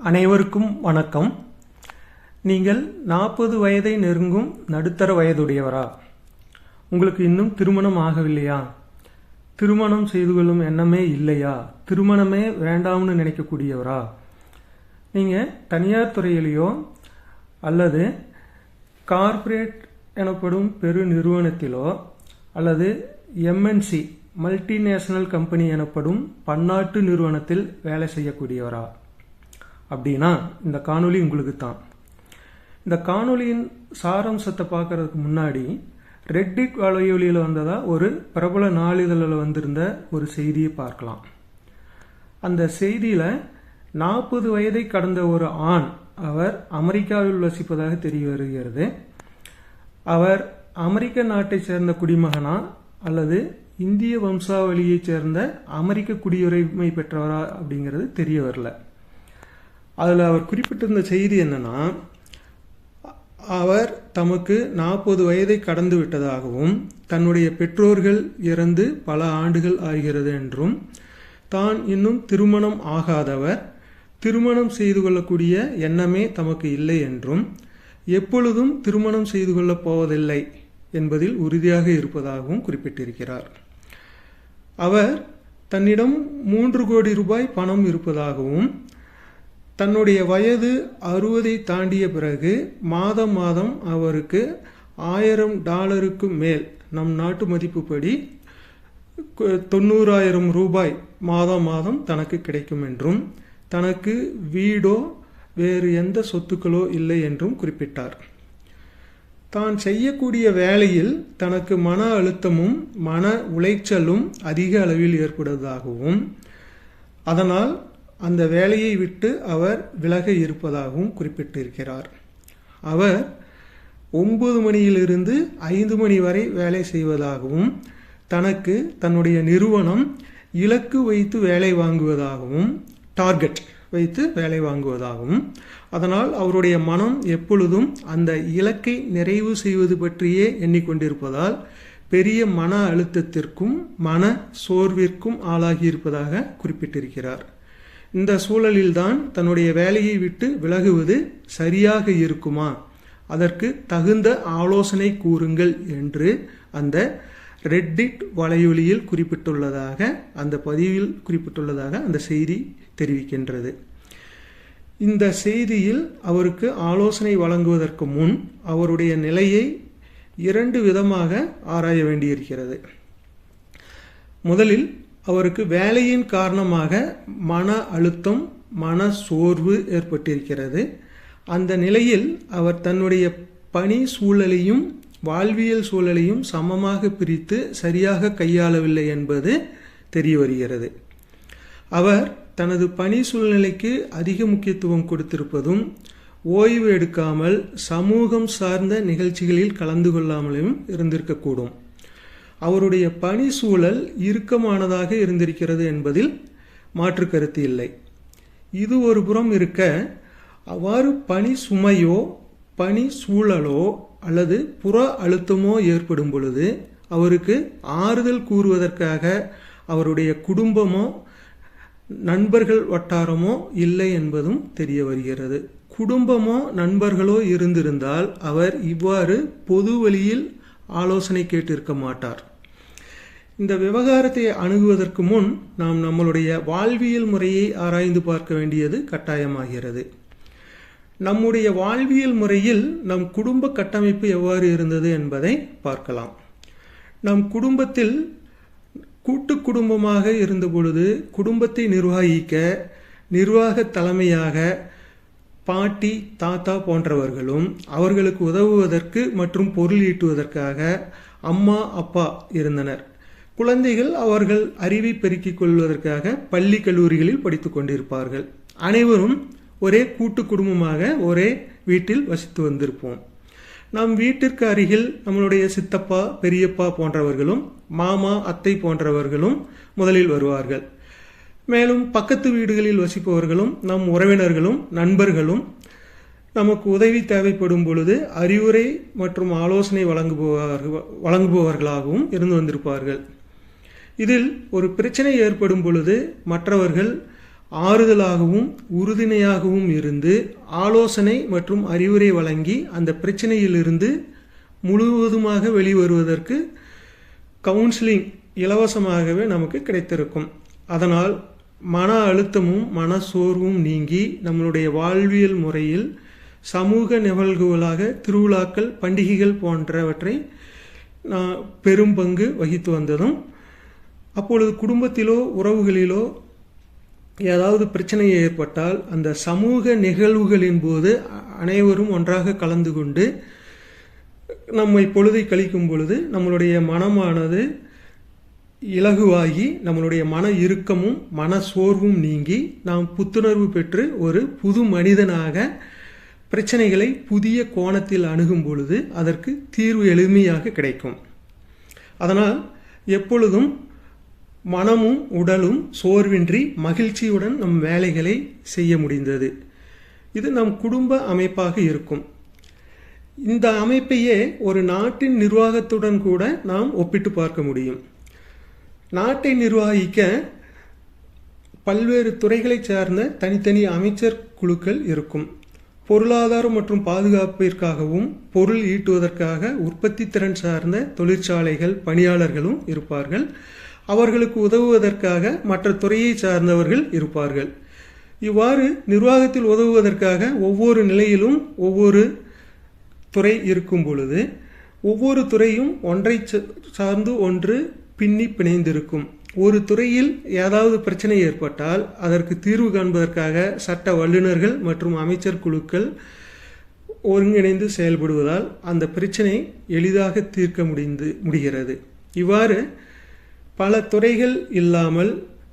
அனைவருக்கும் வணக்கம். நீங்கள் 40 வயதை நெருங்கும் நடுத்தர வயதுடையவரா? உங்களுக்கு இன்னும் திருமணம் ஆகவில்லையா? திருமணம் செய்து கொள்ளும் எண்ணமே இல்லையா? திருமணமே வேண்டாம்னு நினைக்கக்கூடியவரா? நீங்கள் தனியார் துறையிலேயோ அல்லது கார்ப்பரேட் எனப்படும் பெரு நிறுவனத்திலோ அல்லது எம்என்சி மல்டிநேஷனல் கம்பெனி எனப்படும் பன்னாட்டு நிறுவனத்தில் வேலை செய்யக்கூடியவரா? அப்படின்னா இந்த காணொளி உங்களுக்கு தான். இந்த காணொளியின் சாராம்சத்தை பார்க்கறதுக்கு முன்னாடி ரெட்டிட் வலையொலியில் வந்ததா ஒரு பிரபல நாளிதழில் வந்திருந்த ஒரு செய்தியை பார்க்கலாம். அந்த செய்தியில் 40 வயதை கடந்த ஒரு ஆண், அவர் அமெரிக்காவில் வசிப்பதாக தெரிய வருகிறது. அவர் அமெரிக்க நாட்டை சேர்ந்த குடிமகனா அல்லது இந்திய வம்சாவளியைச் சேர்ந்த அமெரிக்க குடியுரிமை பெற்றவரா அப்படிங்கிறது தெரிய வரல. அதில் அவர் குறிப்பிட்டிருந்த செய்தி என்னன்னா, அவர் தமக்கு 40 வயதை கடந்து விட்டதாகவும் தன்னுடைய பெற்றோர்கள் இறந்து பல ஆண்டுகள் ஆகிறது என்றும் தான் இன்னும் திருமணம் ஆகாதவர், திருமணம் செய்து கொள்ளக்கூடிய எண்ணமே தமக்கு இல்லை என்றும் எப்பொழுதும் திருமணம் செய்து கொள்ளப் போவதில்லை என்பதில் உறுதியாக இருப்பதாகவும் குறிப்பிட்டிருக்கிறார். அவர் தன்னிடம் 3 கோடி ரூபாய் பணம் இருப்பதாகவும் தன்னுடைய வயது 60 தாண்டிய பிறகு மாதம் மாதம் அவருக்கு $1000 மேல், நம் நாட்டு மதிப்புப்படி 90,000 ரூபாய் மாதம் மாதம் தனக்கு கிடைக்கும் என்றும் தனக்கு வீடோ வேறு எந்த சொத்துக்களோ இல்லை என்றும் குறிப்பிட்டார். தான் செய்யக்கூடிய வேலையில் தனக்கு மன அழுத்தமும் மன உளைச்சலும் அதிக அளவில் ஏற்படுவதாகவும் அதனால் அந்த வேலையை விட்டு அவர் விலக இருப்பதாகவும் குறிப்பிட்டிருக்கிறார். அவர் 9 மணியிலிருந்து 5 மணி வரை வேலை செய்வதாகவும் தனக்கு தன்னுடைய நிறுவனம் இலக்கு வைத்து வேலை வாங்குவதாகவும், டார்கெட் வைத்து வேலை வாங்குவதாகவும், அதனால் அவருடைய மனம் எப்பொழுதும் அந்த இலக்கை நிறைவு செய்வது பற்றியே எண்ணிக்கொண்டிருப்பதால் பெரிய மன அழுத்தத்திற்கும் மன சோர்விற்கும் ஆளாகி இருப்பதாக குறிப்பிட்டிருக்கிறார். இந்த சூழலில்தான் தன்னுடைய வேலையை விட்டு விலகுவது சரியாக இருக்குமா, அதற்கு தகுந்த ஆலோசனை கூறுங்கள் என்று அந்த ரெட்டிட் வலையொலியில் குறிப்பிட்டுள்ளதாக, அந்த பதிவில் குறிப்பிட்டுள்ளதாக அந்த செய்தி தெரிவிக்கின்றது. இந்த செய்தியில் அவருக்கு ஆலோசனை வழங்குவதற்கு முன் அவருடைய நிலையை 2 விதமாக ஆராய வேண்டியிருக்கிறது. முதலில் அவருக்கு வேலையின் காரணமாக மன அழுத்தம், மன சோர்வு ஏற்பட்டிருக்கிறது. அந்த நிலையில் அவர் தன்னுடைய பணி சூழலையும் வாழ்வியல் சூழலையும் சமமாக பிரித்து சரியாக கையாளவில்லை என்பது தெரிய வருகிறது. அவர் தனது பணி சூழ்நிலைக்கு அதிக முக்கியத்துவம் கொடுத்திருப்பதும், ஓய்வு எடுக்காமல் சமூகம் சார்ந்த நிகழ்ச்சிகளில் கலந்து கொள்ளாமலும் இருந்திருக்கக்கூடும். அவருடைய பணி சூழல் இறுக்கமானதாக இருந்திருக்கிறது என்பதில் மாற்று கருத்து இல்லை. இது ஒரு புறம் இருக்க, அவ்வாறு பணி சுமையோ பணி சூழலோ அல்லது புற அழுத்தமோ ஏற்படும் பொழுது அவருக்கு ஆறுதல் கூறுவதற்காக அவருடைய குடும்பமோ நண்பர்கள் வட்டாரமோ இல்லை என்பதும் தெரிய வருகிறது. குடும்பமோ நண்பர்களோ இருந்திருந்தால் அவர் இவ்வாறு பொது வழியில் ஆலோசனை கேட்டிருக்க மாட்டார். இந்த விவகாரத்தை அணுகுவதற்கு முன் நாம் நம்மளுடைய வாழ்வியல் முறையை ஆராய்ந்து பார்க்க வேண்டியது கட்டாயமாகிறது. நம்முடைய வாழ்வியல் முறையில் நம் குடும்ப கட்டமைப்பு எவ்வாறு இருந்தது என்பதை பார்க்கலாம். நம் குடும்பத்தில் கூட்டு குடும்பமாக இருந்த பொழுது குடும்பத்தை நிர்வகிக்க நிர்வாக தலைமையாக பாட்டி, தாத்தா போன்றவர்களும், அவர்களுக்கு உதவுவதற்கு மற்றும் பொருள் ஈட்டுவதற்காக அம்மா, அப்பா இருந்தனர். குழந்தைகள் அவர்கள் அறிவை பெருக்கிக் கொள்வதற்காக பள்ளி கல்லூரிகளில் படித்துக் கொண்டிருப்பார்கள். அனைவரும் ஒரே கூட்டு குடும்பமாக ஒரே வீட்டில் வசித்து வந்திருப்போம். நம் வீட்டிற்கு அருகில் நம்மளுடைய சித்தப்பா, பெரியப்பா போன்றவர்களும், மாமா, அத்தை போன்றவர்களும் முதலில் வருவார்கள். மேலும் பக்கத்து வீடுகளில் வசிப்பவர்களும் நம் உறவினர்களும் நண்பர்களும் நமக்கு உதவி தேவைப்படும் பொழுது அறிவுரை மற்றும் ஆலோசனை வழங்குபவர்களாகவும் இருந்து வந்திருப்பார்கள். இதில் ஒரு பிரச்சனை ஏற்படும் பொழுது மற்றவர்கள் ஆறுதலாகவும் உறுதுணையாகவும் இருந்து ஆலோசனை மற்றும் அறிவுரை வழங்கி அந்த பிரச்சனையிலிருந்து முழுவதுமாக வெளிவருவதற்கு கவுன்சிலிங் இலவசமாகவே நமக்கு கிடைத்திருக்கும். அதனால் மன அழுத்தமும் மன சோர்வும் நீங்கி நம்மளுடைய வாழ்வியல் முறையில் சமூக நிகழ்வுகளாக திருவிழாக்கள், பண்டிகைகள் போன்றவற்றை பெரும் பங்கு வகித்து வந்ததும், அப்பொழுது குடும்பத்திலோ உறவுகளிலோ ஏதாவது பிரச்சனை ஏற்பட்டால் அந்த சமூக நிகழ்வுகளின் போது அனைவரும் ஒன்றாக கலந்து கொண்டு நம்மை பொழுதை கழிக்கும் பொழுது நம்மளுடைய மனமானது இலகுவாகி நம்மளுடைய மன இறுக்கமும் மன சோர்வும் நீங்கி நாம் புத்துணர்வு பெற்று ஒரு புது மனிதனாக பிரச்சனைகளை புதிய கோணத்தில் அணுகும் பொழுது அதற்கு தீர்வு எளிமையாக கிடைக்கும். அதனால் எப்பொழுதும் மனமும் உடலும் சோர்வின்றி மகிழ்ச்சியுடன் நம் வேலைகளை செய்ய முடிந்தது. இது நம் குடும்ப அமைப்பாக இருக்கும். இந்த அமைப்பையே ஒரு நாட்டின் நிர்வாகத்துடன் கூட நாம் ஒப்பிட்டு பார்க்க முடியும். நாட்டை நிர்வகிக்க பல்வேறு துறைகளை சார்ந்த தனித்தனி அமைச்சர் குழுக்கள் இருக்கும். பொருளாதாரம் மற்றும் பாதுகாப்பிற்காகவும் பொருள் ஈட்டுவதற்காக உற்பத்தி திறன் சார்ந்த தொழிற்சாலைகள் பணியாளர்களும் இருப்பார்கள். அவர்களுக்கு உதவுவதற்காக மற்ற துறையை சார்ந்தவர்கள் இருப்பார்கள். இவ்வாறு நிர்வாகத்தில் உதவுவதற்காக ஒவ்வொரு நிலையிலும் ஒவ்வொரு துறை இருக்கும் பொழுது ஒவ்வொரு துறையும் ஒன்றை சார்ந்து ஒன்று பின்னி பிணைந்திருக்கும். ஒரு துறையில் ஏதாவது பிரச்சனை ஏற்பட்டால் அதற்கு தீர்வு காண்பதற்காக சட்ட வல்லுநர்கள் மற்றும் அமைச்சர் குழுக்கள் ஒருங்கிணைந்து செயல்படுவதால் அந்த பிரச்சனை எளிதாக தீர்க்க முடிகிறது. இவ்வாறு பல துறைகள் இல்லாமல்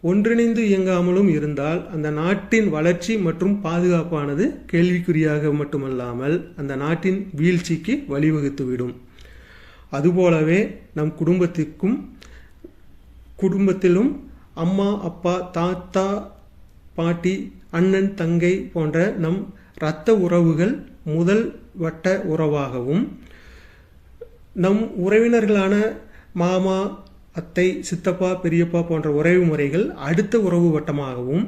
ஒன்றிணைந்து இயங்காமலும் இருந்தால் அந்த நாட்டின் வளர்ச்சி மற்றும் பாதுகாப்பானது கேள்விக்குறியாக மட்டுமல்லாமல் அந்த நாட்டின் வீழ்ச்சிக்கு வழிவகுத்துவிடும். அதுபோலவே நம் குடும்பத்திலும் அம்மா, அப்பா, தாத்தா, பாட்டி, அண்ணன், தங்கை போன்ற நம் இரத்த உறவுகள் முதல் வட்ட உறவாகவும், நம் உறவினர்களான மாமா, அத்தை, சித்தப்பா, பெரியப்பா போன்ற உறவு முறைகள் அடுத்த உறவு வட்டமாகவும்,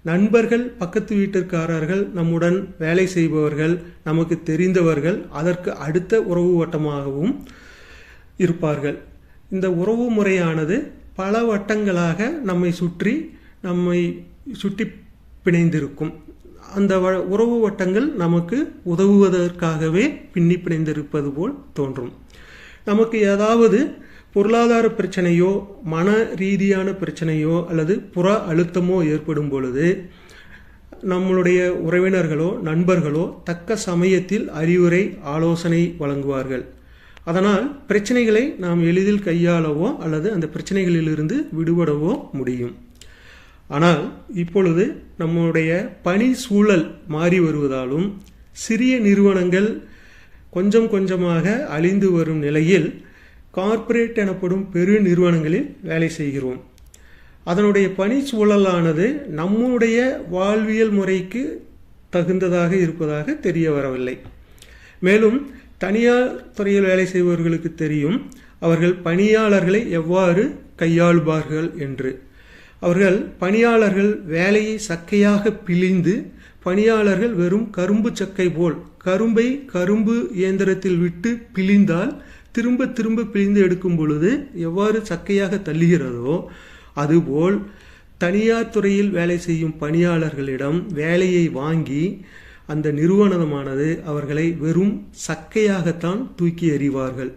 நண்பர்கள், பக்கத்து வீட்டிற்காரர்கள், நம்முடன் வேலை செய்பவர்கள், நமக்கு தெரிந்தவர்கள் அதற்கு அடுத்த உறவு வட்டமாகவும் இருப்பார்கள். இந்த உறவு முறையானது பல வட்டங்களாக நம்மை சுற்றி பிணைந்திருக்கும். அந்த உறவு வட்டங்கள் நமக்கு உதவுவதற்காகவே பின்னி பிணைந்திருப்பது போல் தோன்றும். நமக்கு ஏதாவது பொருளாதார பிரச்சனையோ மன ரீதியான பிரச்சனையோ அல்லது புற அழுத்தமோ ஏற்படும் பொழுது நம்மளுடைய உறவினர்களோ நண்பர்களோ தக்க சமயத்தில் அறிவுரை, ஆலோசனை வழங்குவார்கள். அதனால் பிரச்சனைகளை நாம் எளிதில் கையாளவோ அல்லது அந்த பிரச்சனைகளிலிருந்து விடுபடவோ முடியும். ஆனால் இப்பொழுது நம்முடைய பணி சூழல் மாறி வருவதாலும் சிறிய நிறுவனங்கள் கொஞ்சம் கொஞ்சமாக அழிந்து வரும் நிலையில் கார்ப்பரேட் எனப்படும் பெரு நிறுவனங்களில் வேலை செய்கிறோம். அதனுடைய பணி சூழலானது நம்முடைய வாழ்வியல் முறைக்கு தகுந்ததாக இருப்பதாக தெரிய வரவில்லை. மேலும் தனியார் துறையில் வேலை செய்பவர்களுக்கு தெரியும் அவர்கள் பணியாளர்களை எவ்வாறு கையாளுவார்கள் என்று. அவர்கள் பணியாளர்கள் வேலையை சக்கையாக பிழிந்து, பணியாளர்கள் வெறும் கரும்பு சக்கை போல் கரும்பு இயந்திரத்தில் விட்டு பிழிந்தால் திரும்ப திரும்ப பிழிந்து எடுக்கும் பொழுது எவ்வாறு சக்கையாக தள்ளுகிறதோ அதுபோல் தனியார் துறையில் வேலை செய்யும் பணியாளர்களிடம் வேலையை வாங்கி அந்த நிறுவனமானது அவர்களை வெறும் சக்கையாகத்தான் தூக்கி எறிவார்கள்.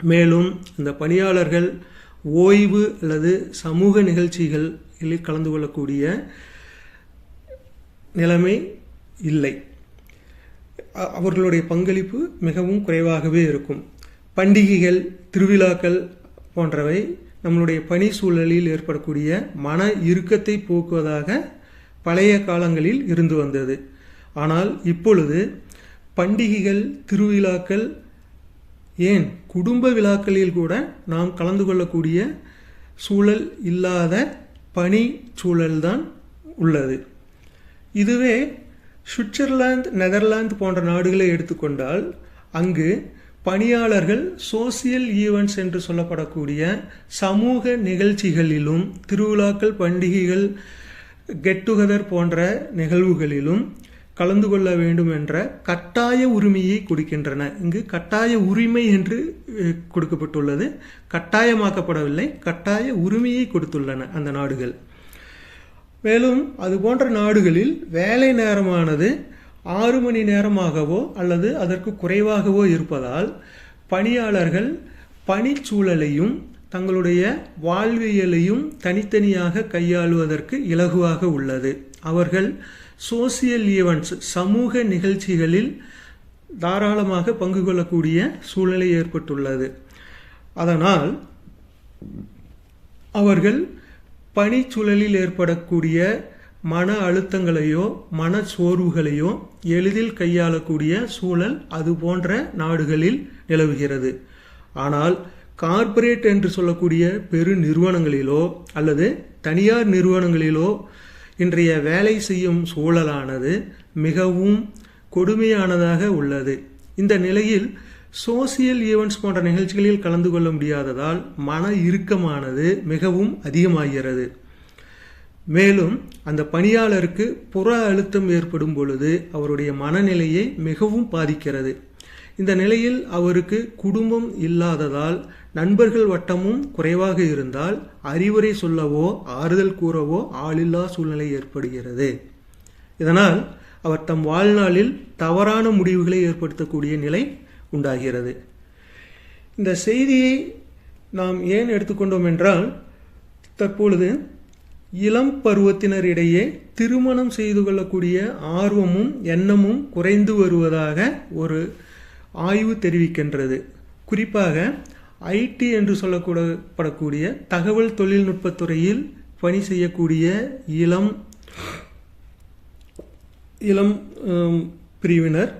மேலும் இந்த பணியாளர்கள் ஓய்வு அல்லது சமூக நிகழ்ச்சிகளில் கலந்து கொள்ளக்கூடிய நிலைமை இல்லை. அவர்களுடைய பங்களிப்பு மிகவும் குறைவாகவே இருக்கும். பண்டிகைகள், திருவிழாக்கள் போன்றவை நம்மளுடைய பணி சூழலில் ஏற்படக்கூடிய மன இறுக்கத்தை போக்குவதாக பழைய காலங்களில் இருந்து வந்தது. ஆனால் இப்பொழுது பண்டிகைகள், திருவிழாக்கள், ஏன் குடும்ப விழாக்களில் கூட நாம் கலந்து கொள்ளக்கூடிய சூழல் இல்லாத பணி சூழல்தான் உள்ளது. இதுவே சுவிட்சர்லாந்து, நெதர்லாந்து போன்ற நாடுகளை எடுத்துக்கொண்டால் அங்கு பணியாளர்கள் சோசியல் ஈவெண்ட்ஸ் என்று சொல்லப்படக்கூடிய சமூக நிகழ்ச்சிகளிலும் திருவிழாக்கள், பண்டிகைகள் கெட் டுகெதர் போன்ற நிகழ்வுகளிலும் கலந்து கொள்ள வேண்டும் என்ற கட்டாய உரிமையை கொடுக்கின்றன. இங்கு கட்டாய உரிமை என்று கொடுக்கப்பட்டுள்ளது, கட்டாயமாக்கப்படவில்லை, கட்டாய உரிமையை கொடுத்துள்ளன அந்த நாடுகள். மேலும் அது போன்ற நாடுகளில் வேலை நேரமானது 6 மணி நேரமாகவோ அல்லது அதற்கு குறைவாகவோ இருப்பதால் பணியாளர்கள் பணிச்சூழலையும் தங்களுடைய வாழ்வியலையும் தனித்தனியாக கையாளுவதற்கு இலகுவாக உள்ளது. அவர்கள் சோசியல் ஈவெண்ட்ஸ், சமூக நிகழ்ச்சிகளில் தாராளமாக பங்கு கொள்ளக்கூடிய சூழ்நிலை ஏற்பட்டுள்ளது. அதனால் அவர்கள் பணிச்சூழலில் ஏற்படக்கூடிய மன அழுத்தங்களையோ மன சோர்வுகளையோ எளிதில் கையாளக்கூடிய சூழல் அது போன்ற நாடுகளில் நிலவுகிறது. ஆனால் கார்ப்பரேட் என்று சொல்லக்கூடிய பெரு நிறுவனங்களிலோ அல்லது தனியார் நிறுவனங்களிலோ இன்றைய வேலை செய்யும் சூழலானது மிகவும் கொடுமையானதாக உள்ளது. இந்த நிலையில் சோசியல் ஈவெண்ட்ஸ் போன்ற நிகழ்ச்சிகளில் கலந்து கொள்ள முடியாததால் மன இறுக்கமானது மிகவும் அதிகமாகிறது. மேலும் அந்த பணியாளருக்கு புற அழுத்தம் ஏற்படும் பொழுது அவருடைய மனநிலையை மிகவும் பாதிக்கிறது. இந்த நிலையில் அவருக்கு குடும்பம் இல்லாததால் நண்பர்கள் வட்டமும் குறைவாக இருந்தால் அறிவுரை சொல்லவோ ஆறுதல் கூறவோ ஆளில்லா சூழ்நிலை ஏற்படுகிறது. இதனால் அவர் தம் வாழ்நாளில் தவறான முடிவுகளை ஏற்படுத்தக்கூடிய நிலை உண்டாகிறது. இந்த செய்தியை நாம் ஏன் எடுத்துக்கொண்டோம் என்றால், தற்பொழுது இளம் பருவத்தினரிடையே திருமணம் செய்து கொள்ளக்கூடிய ஆர்வமும் எண்ணமும் குறைந்து வருவதாக ஒரு ஆய்வு தெரிவிக்கின்றது. குறிப்பாக ஐடி என்று சொல்லப்படக்கூடிய தகவல் தொழில்நுட்பத்துறையில் பணி செய்யக்கூடிய இளம் பிரிவினர்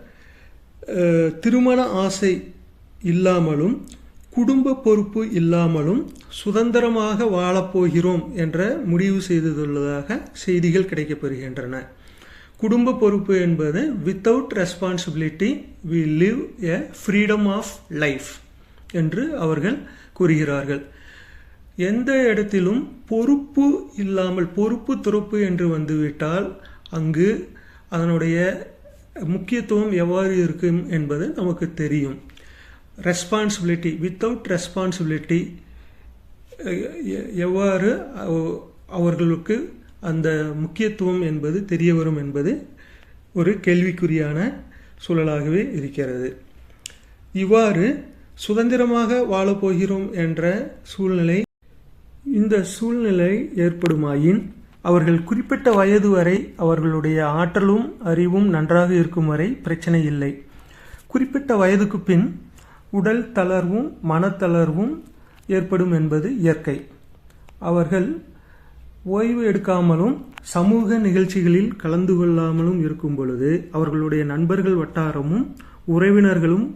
திருமண ஆசை இல்லாமலும் குடும்ப பொறுப்பு இல்லாமலும் சுதந்திரமாக வாழப்போகிறோம் என்ற முடிவு செய்துள்ளதாக செய்திகள் கிடைக்கப்பெறுகின்றன. குடும்ப பொறுப்பு என்பது without responsibility we live a freedom of life என்று அவர்கள் கூறுகிறார்கள். எந்த இடத்திலும் பொறுப்பு இல்லாமல் பொறுப்பு துறப்பு என்று வந்துவிட்டால் அங்கு அதனுடைய முக்கியத்துவம் எவ்வாறு இருக்கும் என்பது நமக்கு தெரியும். ரெஸ்பான்சிபிலிட்டி, வித்தவுட் ரெஸ்பான்சிபிலிட்டி எவ்வாறு அவர்களுக்கு அந்த முக்கியத்துவம் என்பது தெரிய வரும் என்பது ஒரு கேள்விக்குறியான சூழலாகவே இருக்கிறது. இவ்வாறு சுதந்திரமாக வாழப்போகிறோம் என்ற சூழ்நிலை, இந்த சூழ்நிலை ஏற்படுமாயின் அவர்கள் குறிப்பிட்ட வயது வரை அவர்களுடைய ஆற்றலும் அறிவும் நன்றாக இருக்கும் வரை பிரச்சனை இல்லை. குறிப்பிட்ட வயதுக்கு பின் உடல் தளர்வும் மனத்தளர்வும் ஏற்படும் என்பது இயற்கை. அவர்கள் ஓய்வு எடுக்காமலும் சமூக நிகழ்ச்சிகளில் கலந்து கொள்ளாமலும் இருக்கும் பொழுது அவர்களுடைய நண்பர்கள் வட்டாரமும் உறவினர்களும்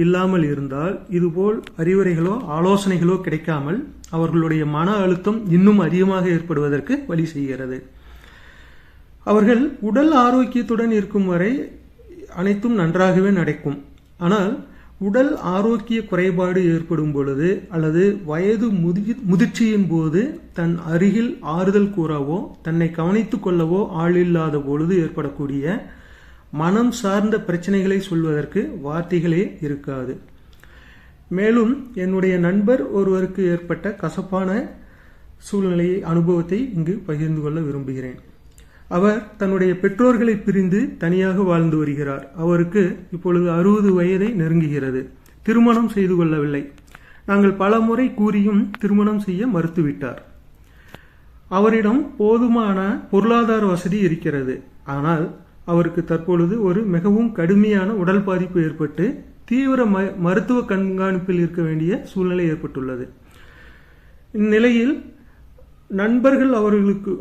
இல்லாமல் இருந்தால் இதுபோல் அறிவுரைகளோ ஆலோசனைகளோ கிடைக்காமல் அவர்களுடைய மன அழுத்தம் இன்னும் அதிகமாக ஏற்படுவதற்கு வழி செய்கிறது. அவர்கள் உடல் ஆரோக்கியத்துடன் இருக்கும் வரை அனைத்தும் நன்றாகவே நடக்கும். ஆனால் உடல் ஆரோக்கிய குறைபாடு ஏற்படும் பொழுது அல்லது வயது முதிர்ச்சியின் போது தன் அருகில் ஆறுதல் கூறவோ தன்னை கவனித்துக் கொள்ளவோ ஆள் இல்லாத பொழுது ஏற்படக்கூடிய மனம் சார்ந்த பிரச்சனைகளை சொல்வதற்கு வார்த்தைகளே இருக்காது. மேலும் என்னுடைய நண்பர் ஒருவருக்கு ஏற்பட்ட கசப்பான சூழ்நிலையை அனுபவத்தை இங்கு பகிர்ந்து கொள்ள விரும்புகிறேன். அவர் தன்னுடைய பெற்றோர்களை பிரிந்து தனியாக வாழ்ந்து வருகிறார். அவருக்கு இப்பொழுது 60 வயதை நெருங்குகிறது. திருமணம் செய்து கொள்ளவில்லை. நாங்கள் பல முறை கூறியும் திருமணம் செய்ய மறுத்துவிட்டார். அவரிடம் போதுமான பொருளாதார வசதி இருக்கிறது. ஆனால் அவருக்கு தற்பொழுது ஒரு மிகவும் கடுமையான உடல் பாதிப்பு ஏற்பட்டு தீவிர மருத்துவ கண்காணிப்பில் இருக்க வேண்டிய சூழ்நிலை ஏற்பட்டுள்ளது. இந்நிலையில் நண்பர்கள்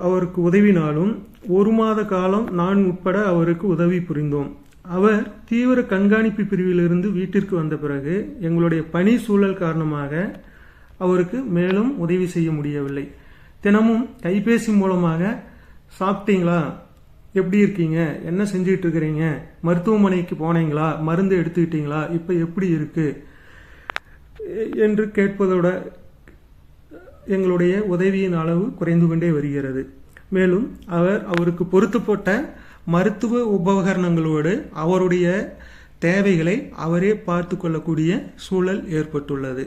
அவருக்கு உதவினாலும் 1 மாத காலம் நான் உட்பட அவருக்கு உதவி புரிந்தோம். அவர் தீவிர கண்காணிப்பு பிரிவிலிருந்து வீட்டிற்கு வந்த பிறகு எங்களுடைய பணி சூழல் காரணமாக அவருக்கு மேலும் உதவி செய்ய முடியவில்லை. தினமும் கைபேசி மூலமாக சாப்பிட்டீங்களா, எப்படி இருக்கீங்க, என்ன செஞ்சுட்டு இருக்கிறீங்க, மருத்துவமனைக்கு போனீங்களா, மருந்து எடுத்துக்கிட்டீங்களா, இப்போ எப்படி இருக்கு என்று கேட்பதோட எங்களுடைய உதவியின் அளவு குறைந்து கொண்டே வருகிறது. மேலும் அவருக்கு பொருத்தப்பட்ட மருத்துவ உபகரணங்களோடு அவருடைய தேவைகளை அவரே பார்த்து கொள்ளக்கூடிய சூழல் ஏற்பட்டுள்ளது.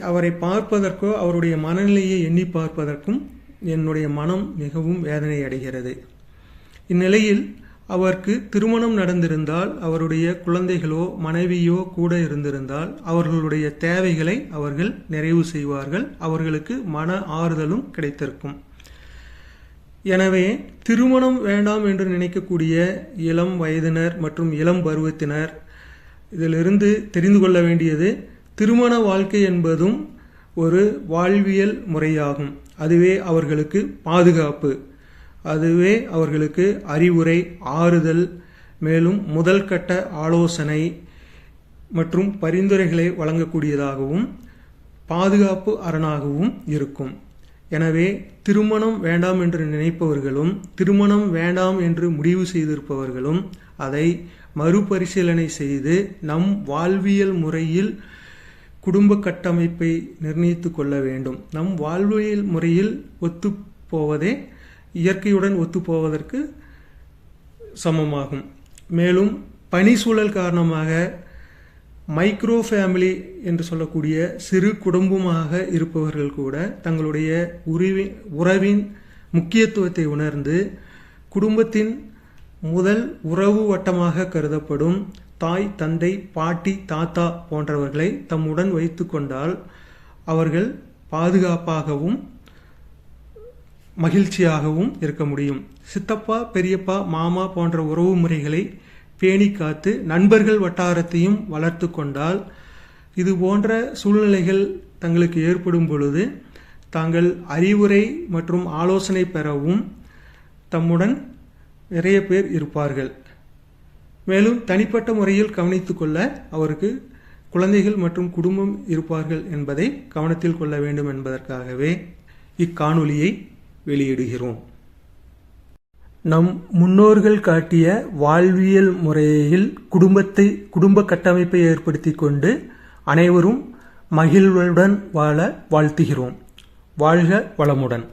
அவரை பார்ப்பதற்கோ அவருடைய மனநிலையை எண்ணி பார்ப்பதற்கும் என்னுடைய மனம் மிகவும் வேதனை அடைகிறது. இந்நிலையில் அவருக்கு திருமணம் நடந்திருந்தால், அவருடைய குழந்தைகளோ மனைவியோ கூட இருந்திருந்தால் அவர்களுடைய தேவைகளை அவர்கள் நிறைவு செய்வார்கள், அவர்களுக்கு மன ஆறுதலும் கிடைத்திருக்கும். எனவே திருமணம் வேண்டாம் என்று நினைக்கக்கூடிய இளம் வயதினர் மற்றும் இளம் பருவத்தினர் இதிலிருந்து தெரிந்து கொள்ள வேண்டியது, திருமண வாழ்க்கை என்பதும் ஒரு வாழ்வியல் முறையாகும். அதுவே அவர்களுக்கு பாதுகாப்பு, அதுவே அவர்களுக்கு அறிவுரை, ஆறுதல், மேலும் முதல் கட்ட ஆலோசனை மற்றும் பரிந்துரைகளை வழங்கக்கூடியதாகவும் பாதுகாப்பு அரணாகவும் இருக்கும். எனவே திருமணம் வேண்டாம் என்று நினைப்பவர்களும் திருமணம் வேண்டாம் என்று முடிவு செய்திருப்பவர்களும் அதை மறுபரிசீலனை செய்து நம் வாழ்வியல் முறையில் குடும்ப கட்டமைப்பை நிர்ணயித்து கொள்ள வேண்டும். நம் வாழ்வியல் முறையில் ஒத்துப்போவதே இயற்கையுடன் ஒத்துப்போவதற்கு சமமாகும். மேலும் பணி சூழல் காரணமாக மைக்ரோ ஃபேமிலி என்று சொல்லக்கூடிய சிறு குடும்பமாக இருப்பவர்கள் கூட தங்களுடைய உறவின் முக்கியத்துவத்தை உணர்ந்து குடும்பத்தின் முதல் உறவு வட்டமாக கருதப்படும் தாய், தந்தை, பாட்டி, தாத்தா போன்றவர்களை தம்முடன் வைத்து கொண்டால் அவர்கள் பாதுகாப்பாகவும் மகிழ்ச்சியாகவும் இருக்க முடியும். சித்தப்பா, பெரியப்பா, மாமா போன்ற உறவு முறைகளை பேணி காத்து நண்பர்கள் வட்டாரத்தையும் வளர்த்து கொண்டால் இது போன்ற சூழ்நிலைகள் தங்களுக்கு ஏற்படும் பொழுது தாங்கள் அறிவுரை மற்றும் ஆலோசனை பெறவும் தம்முடன் நிறைய பேர் இருப்பார்கள். மேலும் தனிப்பட்ட முறையில் கவனித்து கொள்ள அவருக்கு குழந்தைகள் மற்றும் குடும்பம் இருப்பார்கள் என்பதை கவனத்தில் கொள்ள வேண்டும் என்பதற்காகவே இக்காணொலியை வெளியிடுகிறோம். நம் முன்னோர்கள் காட்டிய வாழ்வியல் முறையில் குடும்ப கட்டமைப்பை ஏற்படுத்தி கொண்டு அனைவரும் மகிழ்வுடன் வாழ வாழ்த்துகிறோம். வாழ்க வளமுடன்.